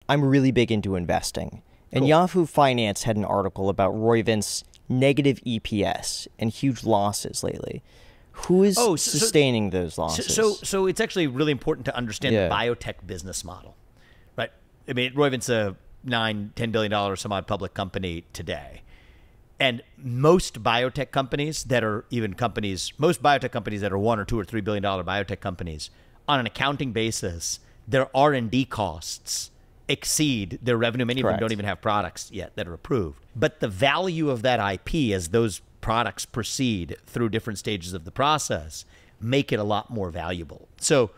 I'm really big into investing. And Cool. Yahoo Finance had an article about Roivant's negative EPS and huge losses lately. Who is sustaining those losses? So it's actually really important to understand the biotech business model, right? I mean, Roivant's a $9–10 billion some odd public company today. And most biotech companies that are most biotech companies that are $1 or $2 or $3 billion biotech companies, on an accounting basis, their R&D costs exceed their revenue. Many of them don't even have products yet that are approved. But the value of that IP as those products proceed through different stages of the process make it a lot more valuable. So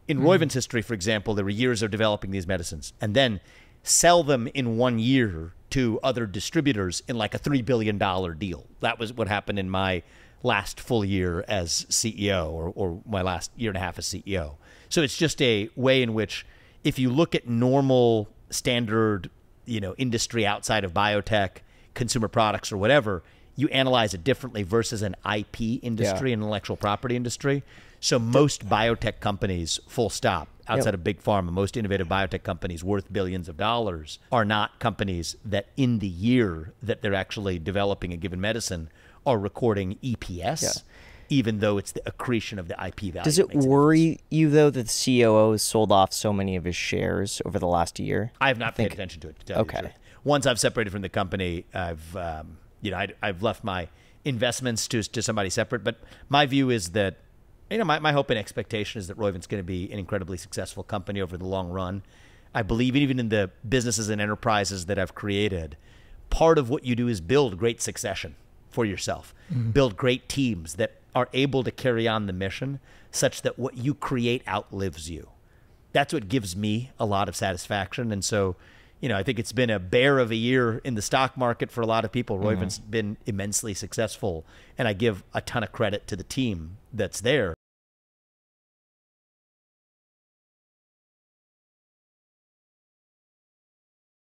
in Roivant's history, for example, there were years of developing these medicines and then sell them in 1 year to other distributors in like a $3 billion deal. That was what happened in my last full year as CEO or my last year and a half as CEO. So it's just a way in which if you look at normal standard, industry outside of biotech, consumer products or whatever, you analyze it differently versus an IP industry, an intellectual property industry. So most biotech companies, full stop, outside of big pharma, most innovative biotech companies worth billions of dollars are not companies that in the year that they're actually developing a given medicine are recording EPS, even though it's the accretion of the IP value. Does it worry you, though, that the COO has sold off so many of his shares over the last year? I have not paid attention to it, to tell you the truth. Once I've separated from the company, I've left my investments to somebody separate. But my view is that, my hope and expectation is that Roivant's going to be an incredibly successful company over the long run. I believe even in the businesses and enterprises that I've created, part of what you do is build great succession for yourself, build great teams that are able to carry on the mission such that what you create outlives you. That's what gives me a lot of satisfaction. And so, I think it's been a bear of a year in the stock market for a lot of people. Roivant's been immensely successful, and I give a ton of credit to the team that's there.